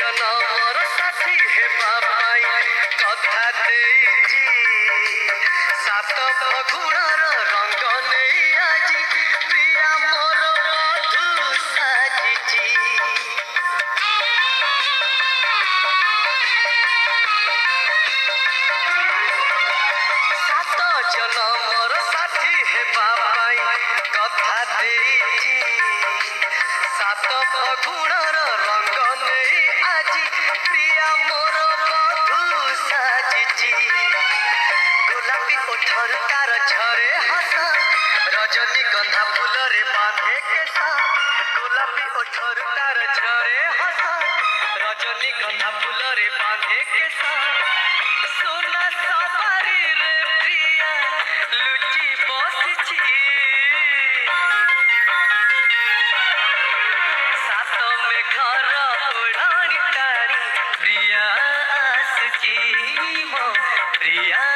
जनमर साथी हेबा पाई कथा देइछि सात फगुणर रंग नेई आजी प्रिया मोर बधू साजिछि सात जनमर साथी हेबा पाई कथा देइछि सात फगुणर रंग नेई आजी प्रिया मोर बधू साजिछि गोलापी ओठर तार झरे हस रजनीगंधा फूलरे बांधे केसा गोलापी ओठर तार झरे हस रजनीगंधा फूलरे बांधे केसा सोना सवारी रे प्रिया लुचि बसिछि सात मेघर ओढ़ाणी टाणी प्रिया आसुछि मो प्रिया